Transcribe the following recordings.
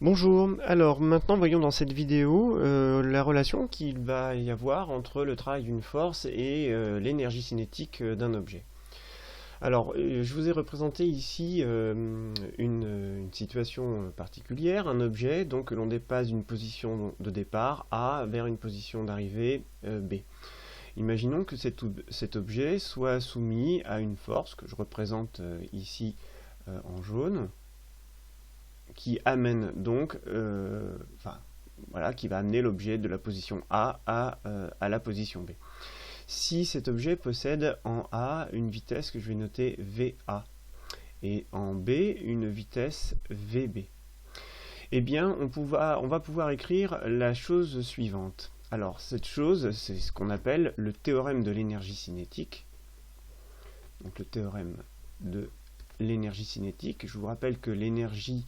Bonjour, alors maintenant voyons dans cette vidéo la relation qu'il va y avoir entre le travail d'une force et l'énergie cinétique d'un objet. Alors je vous ai représenté ici une situation particulière, un objet donc que l'on dépasse d'une position de départ A vers une position d'arrivée B. Imaginons que cet objet soit soumis à une force que je représente ici en jaune, qui amène donc, voilà, qui va amener l'objet de la position A à la position B. Si cet objet possède en A une vitesse que je vais noter VA et en B une vitesse VB, eh bien on va pouvoir écrire la chose suivante. Alors cette chose, c'est ce qu'on appelle le théorème de l'énergie cinétique. Donc le théorème de l'énergie cinétique. Je vous rappelle que l'énergie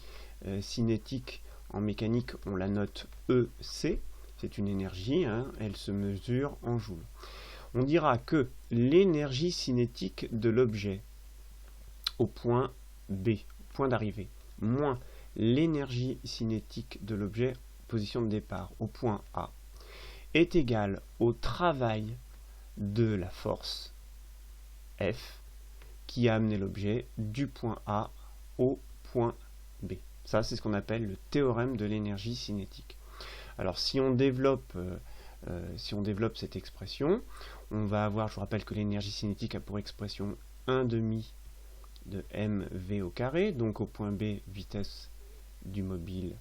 cinétique en mécanique, on la note EC, c'est une énergie, elle se mesure en joules. On dira que l'énergie cinétique de l'objet au point B, point d'arrivée, moins l'énergie cinétique de l'objet, position de départ, au point A, est égale au travail de la force F qui a amené l'objet du point A au point B. Ça, c'est ce qu'on appelle le théorème de l'énergie cinétique. Alors, si on développe cette expression, on va avoir, je vous rappelle que l'énergie cinétique a pour expression 1 demi de mv au carré, donc au point B, vitesse du mobile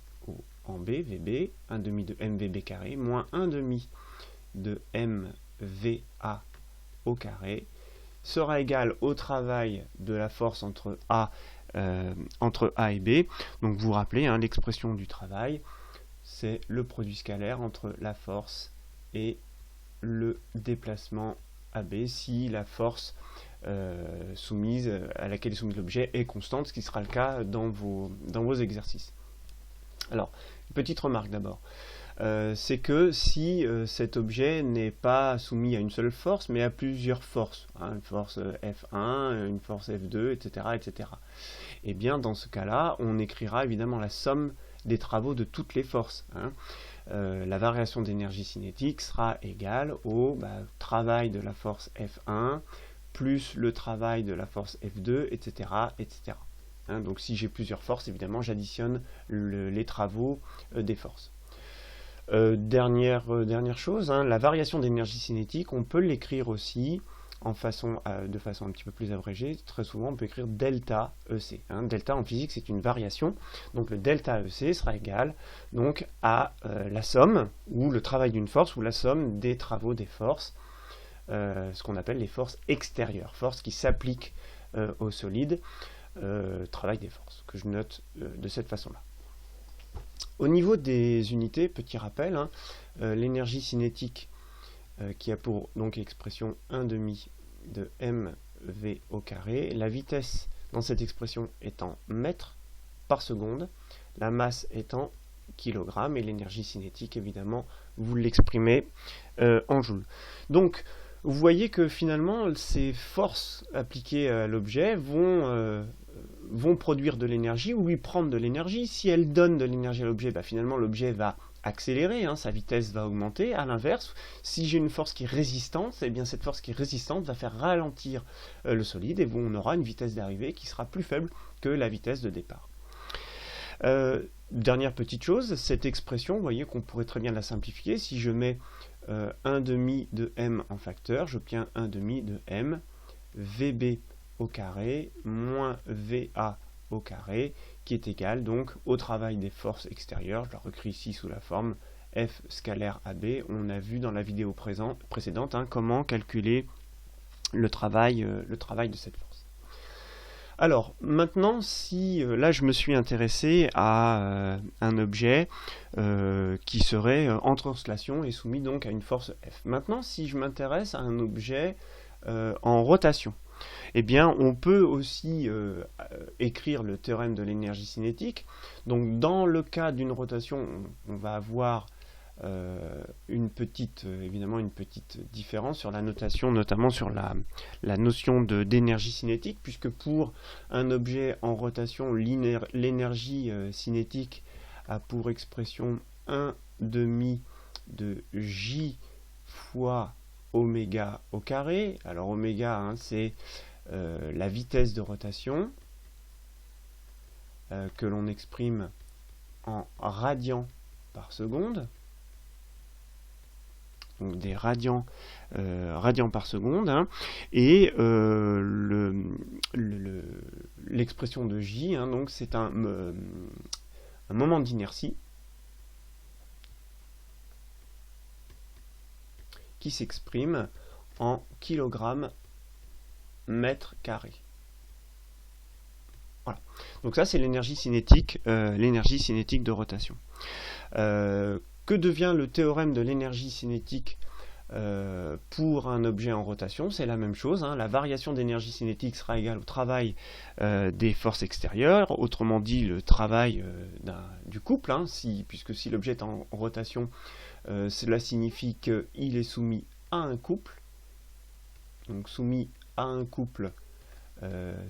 en B, VB, 1 demi de mvb carré, moins 1 demi de mva au carré, sera égal au travail de la force entre A et B. Donc vous vous rappelez, l'expression du travail, c'est le produit scalaire entre la force et le déplacement AB si la force à laquelle est soumis l'objet est constante, ce qui sera le cas dans vos exercices. Alors, une petite remarque d'abord. C'est que si cet objet n'est pas soumis à une seule force, mais à plusieurs forces, une force F1, une force F2, etc., etc., et bien dans ce cas-là, on écrira évidemment la somme des travaux de toutes les forces. La variation d'énergie cinétique sera égale au travail de la force F1 plus le travail de la force F2, etc., etc. Donc si j'ai plusieurs forces, évidemment, j'additionne les travaux des forces. Dernière chose, la variation d'énergie cinétique, on peut l'écrire aussi de façon un petit peu plus abrégée. Très souvent, on peut écrire delta EC. Delta en physique, c'est une variation. Donc le delta EC sera égal donc, à la somme, ou le travail d'une force, ou la somme des travaux des forces, ce qu'on appelle les forces extérieures, forces qui s'appliquent au solide, travail des forces, que je note de cette façon-là. Au niveau des unités, petit rappel, l'énergie cinétique qui a pour donc expression 1 demi de mv au carré, la vitesse dans cette expression est en mètres par seconde, la masse est en kilogrammes et l'énergie cinétique évidemment vous l'exprimez en joules. Donc vous voyez que finalement ces forces appliquées à l'objet vont produire de l'énergie ou lui prendre de l'énergie. Si elles donnent de l'énergie à l'objet, finalement l'objet va accélérer, sa vitesse va augmenter. A l'inverse, si j'ai une force qui est résistante, eh bien cette force qui est résistante va faire ralentir le solide et on aura une vitesse d'arrivée qui sera plus faible que la vitesse de départ. Dernière petite chose, cette expression, vous voyez qu'on pourrait très bien la simplifier. Si je mets 1 demi de m en facteur, j'obtiens 1 demi de m vb au carré moins VA au carré, qui est égal donc au travail des forces extérieures. Je la recris ici sous la forme F scalaire AB. On a vu dans la vidéo précédente comment calculer le travail de cette force. Alors, maintenant, si là je me suis intéressé à un objet qui serait en translation et soumis donc à une force F. Maintenant, si je m'intéresse à un objet en rotation, eh bien, on peut aussi écrire le théorème de l'énergie cinétique. Donc, dans le cas d'une rotation, on va avoir évidemment une petite différence sur la notation, notamment sur la notion d'énergie cinétique, puisque pour un objet en rotation, l'énergie cinétique a pour expression 1 demi de J fois oméga au carré. Alors oméga, hein, c'est la vitesse de rotation que l'on exprime en radians par seconde. Donc des radians par seconde, hein, et l'expression de J, hein, donc c'est un moment d'inertie qui s'exprime en kilogrammes mètre carré. Voilà. Donc ça c'est l'énergie cinétique de rotation. Que devient le théorème de l'énergie cinétique pour un objet en rotation? C'est la même chose, hein. La variation d'énergie cinétique sera égale au travail des forces extérieures, autrement dit le travail du couple, hein, puisque si l'objet est en rotation, cela signifie qu'il est soumis à un couple. Donc soumis à un couple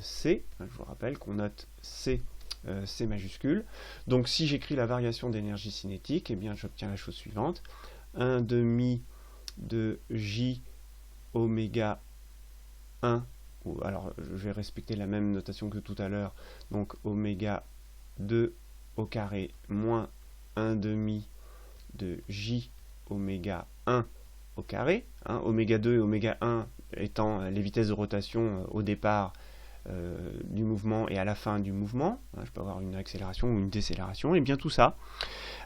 C, je vous rappelle qu'on note C majuscule. Donc si j'écris la variation d'énergie cinétique, eh bien j'obtiens la chose suivante: 1 demi de J oméga 1, alors je vais respecter la même notation que tout à l'heure, donc oméga 2 au carré moins 1 demi de J oméga 1 au carré, hein, oméga 2 et oméga 1 étant les vitesses de rotation au départ du mouvement et à la fin du mouvement, hein, je peux avoir une accélération ou une décélération, et bien tout ça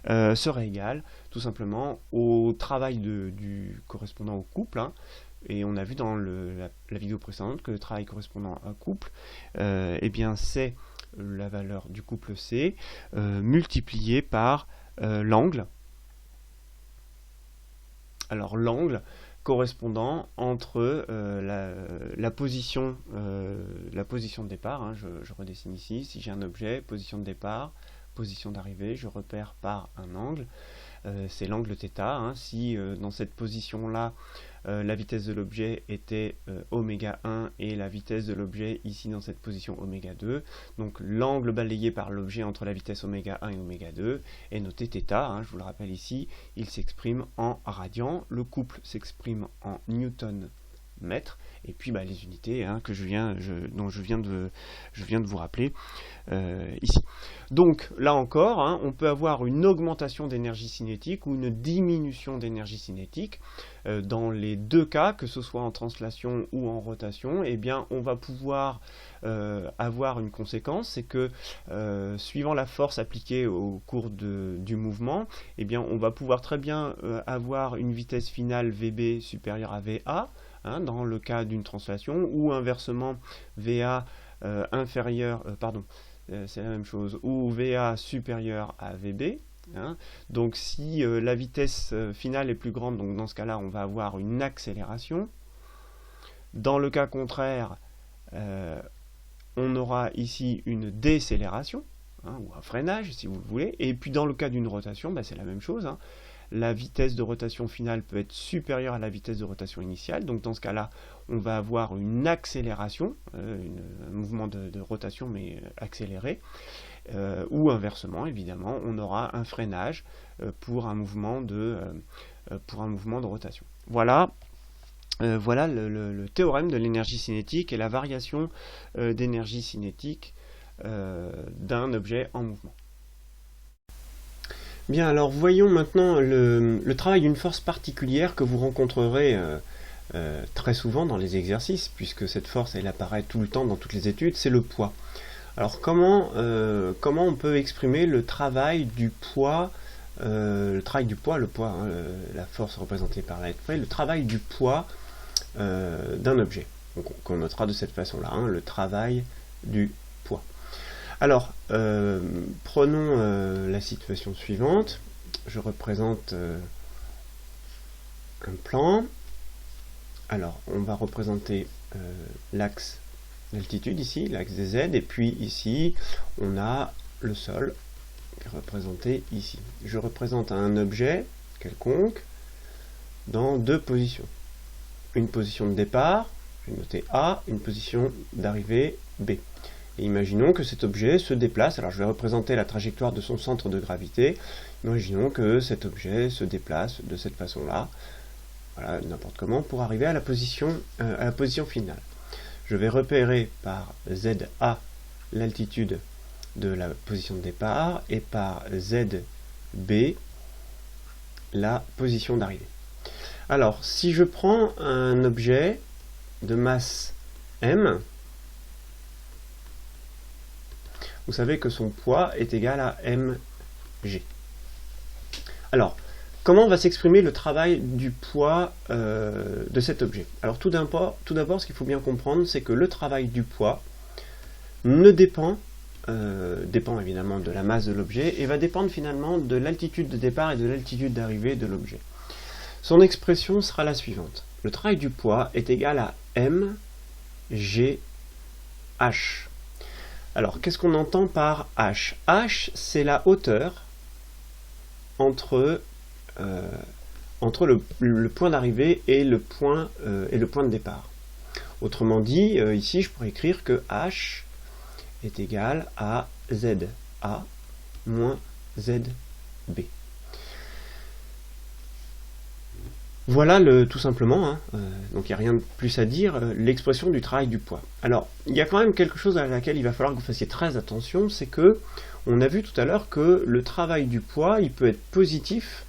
serait égal tout simplement au travail du correspondant au couple, hein, et on a vu dans la vidéo précédente que le travail correspondant à un couple, eh bien c'est la valeur du couple C multiplié par l'angle. Alors l'angle correspondant entre la position de départ, hein, je redessine ici, si j'ai un objet, position de départ, position d'arrivée, je repère par un angle, c'est l'angle θ, hein. Si dans cette position-là, la vitesse de l'objet était oméga 1 et la vitesse de l'objet ici dans cette position oméga 2, donc l'angle balayé par l'objet entre la vitesse oméga 1 et oméga 2 est noté θ, hein, je vous le rappelle ici, il s'exprime en radians, le couple s'exprime en newton mètre, et puis les unités, hein, dont je viens de vous rappeler ici. Donc là encore, hein, on peut avoir une augmentation d'énergie cinétique ou une diminution d'énergie cinétique. Dans les deux cas, que ce soit en translation ou en rotation, eh bien on va pouvoir avoir une conséquence, c'est que suivant la force appliquée au cours du mouvement, eh bien on va pouvoir très bien avoir une vitesse finale VB supérieure à VA, hein, dans le cas d'une translation, ou inversement VA inférieur, c'est la même chose, ou VA supérieur à VB. Hein. Donc si la vitesse finale est plus grande, donc dans ce cas-là, on va avoir une accélération. Dans le cas contraire, on aura ici une décélération, hein, ou un freinage, si vous le voulez. Et puis dans le cas d'une rotation, c'est la même chose, hein. La vitesse de rotation finale peut être supérieure à la vitesse de rotation initiale. Donc dans ce cas-là, on va avoir une accélération, un mouvement de rotation mais accéléré. Ou inversement, évidemment, on aura un freinage pour un mouvement de rotation. Voilà, voilà le théorème de l'énergie cinétique et la variation d'énergie cinétique d'un objet en mouvement. Bien, alors voyons maintenant le travail d'une force particulière que vous rencontrerez très souvent dans les exercices, puisque cette force elle apparaît tout le temps dans toutes les études, c'est le poids. Alors comment on peut exprimer le travail du poids, le poids, hein, la force représentée par la lettre P, le travail du poids d'un objet. Donc on notera de cette façon-là, hein, le travail du poids. Alors, prenons la situation suivante. Je représente un plan. Alors, on va représenter l'axe d'altitude ici, l'axe des Z, et puis ici, on a le sol qui est représenté ici. Je représente un objet quelconque dans deux positions. Une position de départ, je vais noter A, une position d'arrivée B. Et imaginons que cet objet se déplace, alors je vais représenter la trajectoire de son centre de gravité, imaginons que cet objet se déplace de cette façon-là, voilà, n'importe comment, pour arriver à la position finale. Je vais repérer par ZA l'altitude de la position de départ et par ZB la position d'arrivée. Alors, si je prends un objet de masse M, vous savez que son poids est égal à mg. Alors, comment va s'exprimer le travail du poids de cet objet? Alors tout d'abord, ce qu'il faut bien comprendre, c'est que le travail du poids ne dépend évidemment de la masse de l'objet et va dépendre finalement de l'altitude de départ et de l'altitude d'arrivée de l'objet. Son expression sera la suivante. Le travail du poids est égal à mgh. Alors, qu'est-ce qu'on entend par h? H, c'est la hauteur entre le point d'arrivée et le point de départ. Autrement dit, ici, je pourrais écrire que h est égal à ZA moins ZB. Voilà tout simplement, hein, donc il n'y a rien de plus à dire, l'expression du travail du poids. Alors, il y a quand même quelque chose à laquelle il va falloir que vous fassiez très attention, c'est que on a vu tout à l'heure que le travail du poids, il peut être positif,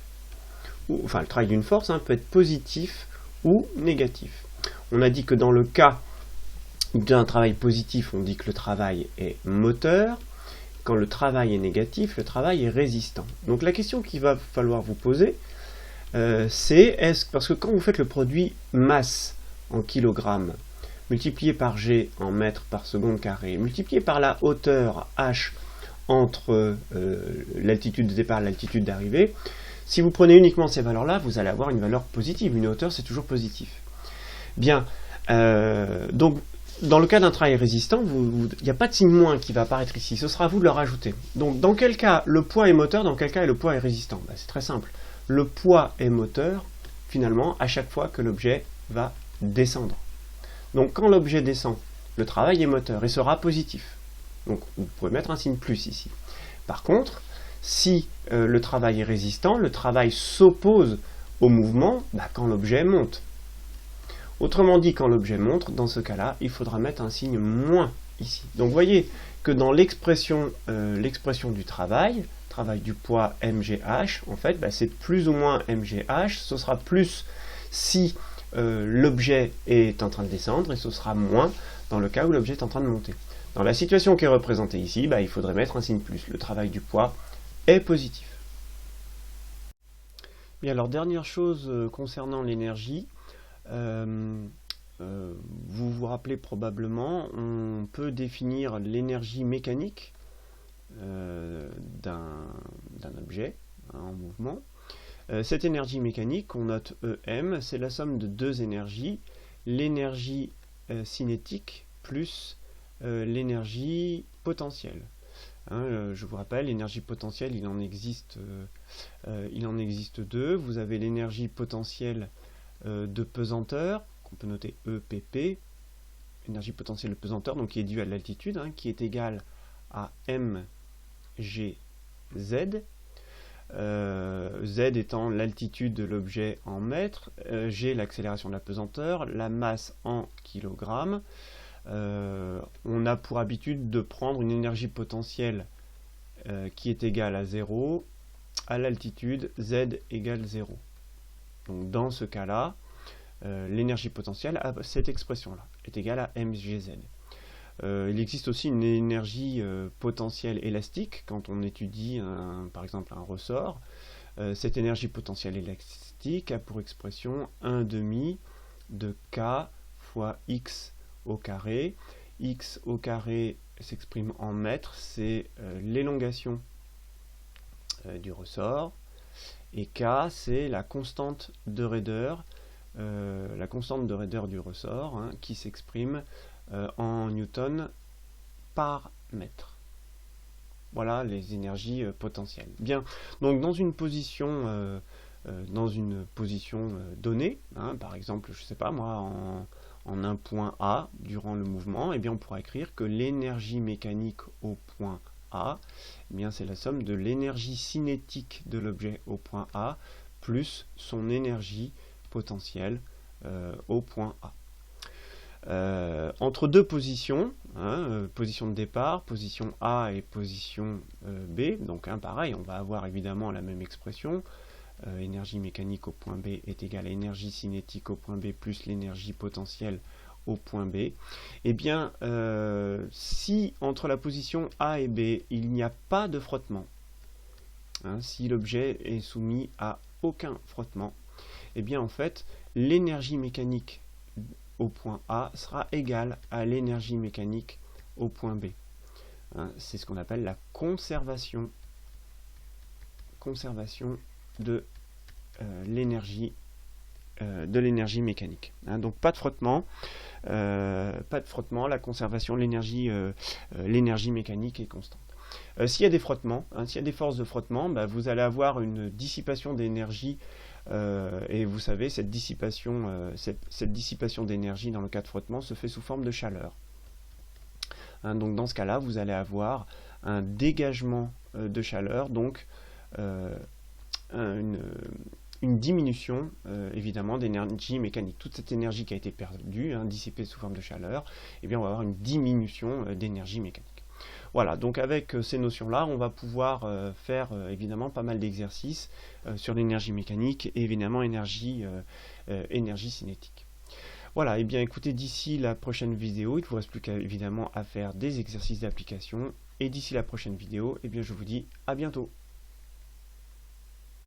enfin le travail d'une force peut être positif ou négatif. On a dit que dans le cas d'un travail positif, on dit que le travail est moteur. Quand le travail est négatif, le travail est résistant. Donc la question qu'il va falloir vous poser, c'est parce que quand vous faites le produit masse en kilogrammes, multiplié par G en mètres par seconde carré, multiplié par la hauteur H entre l'altitude de départ et l'altitude d'arrivée, si vous prenez uniquement ces valeurs-là, vous allez avoir une valeur positive. Une hauteur, c'est toujours positif. Bien, donc dans le cas d'un travail résistant, il n'y a pas de signe moins qui va apparaître ici, ce sera à vous de le rajouter. Donc dans quel cas le poids est moteur, dans quel cas le poids est résistant? C'est très simple. Le poids est moteur, finalement, à chaque fois que l'objet va descendre. Donc quand l'objet descend, le travail est moteur et sera positif. Donc vous pouvez mettre un signe plus ici. Par contre, si le travail est résistant, le travail s'oppose au mouvement quand l'objet monte. Autrement dit, quand l'objet monte, dans ce cas-là, il faudra mettre un signe moins ici. Donc vous voyez que dans l'expression du travail du poids mgh, en fait, c'est plus ou moins mgh, ce sera plus si l'objet est en train de descendre, et ce sera moins dans le cas où l'objet est en train de monter. Dans la situation qui est représentée ici, il faudrait mettre un signe plus. Le travail du poids est positif. Bien, alors dernière chose concernant l'énergie, vous vous rappelez probablement, on peut définir l'énergie mécanique d'un objet en mouvement. Cette énergie mécanique, qu'on note EM, c'est la somme de deux énergies, l'énergie cinétique plus l'énergie potentielle. Je vous rappelle, l'énergie potentielle, il en existe deux. Vous avez l'énergie potentielle de pesanteur, qu'on peut noter EPP, énergie potentielle de pesanteur, donc qui est due à l'altitude, qui est égale à mgz, z étant l'altitude de l'objet en mètres, g l'accélération de la pesanteur, la masse en kilogrammes. On a pour habitude de prendre une énergie potentielle qui est égale à 0 à l'altitude z égale 0. Donc dans ce cas-là, l'énergie potentielle à cette expression-là est égale à mgz. Il existe aussi une énergie potentielle élastique quand on étudie par exemple un ressort. Cette énergie potentielle élastique a pour expression 1/2 de k fois x au carré. X au carré s'exprime en mètres, c'est l'élongation du ressort, et k c'est la constante de raideur du ressort, qui s'exprime en newton par mètre. Voilà les énergies potentielles. Bien, donc dans une position donnée, par exemple, je sais pas moi, en un point A durant le mouvement, eh bien on pourra écrire que l'énergie mécanique au point A, eh bien c'est la somme de l'énergie cinétique de l'objet au point A plus son énergie potentielle au point A. Entre deux positions, position de départ, position A et position B, donc pareil, on va avoir évidemment la même expression, énergie mécanique au point B est égale à énergie cinétique au point B plus l'énergie potentielle au point B. Eh bien, si entre la position A et B, il n'y a pas de frottement, si l'objet est soumis à aucun frottement, eh bien en fait, l'énergie mécanique au point A sera égale à l'énergie mécanique au point B. C'est ce qu'on appelle la conservation de l'énergie mécanique. Donc pas de frottement, la conservation, l'énergie mécanique est constante. S'il y a des frottements, s'il y a des forces de frottement, vous allez avoir une dissipation d'énergie. Et vous savez, cette dissipation d'énergie dans le cas de frottement se fait sous forme de chaleur. Donc dans ce cas-là, vous allez avoir un dégagement de chaleur, donc une diminution évidemment d'énergie mécanique. Toute cette énergie qui a été perdue, dissipée sous forme de chaleur, eh bien on va avoir une diminution d'énergie mécanique. Voilà, donc avec ces notions-là, on va pouvoir faire évidemment pas mal d'exercices sur l'énergie mécanique et évidemment énergie cinétique. Voilà, et bien écoutez, d'ici la prochaine vidéo, il ne vous reste plus qu'à évidemment à faire des exercices d'application. Et d'ici la prochaine vidéo, eh bien je vous dis à bientôt.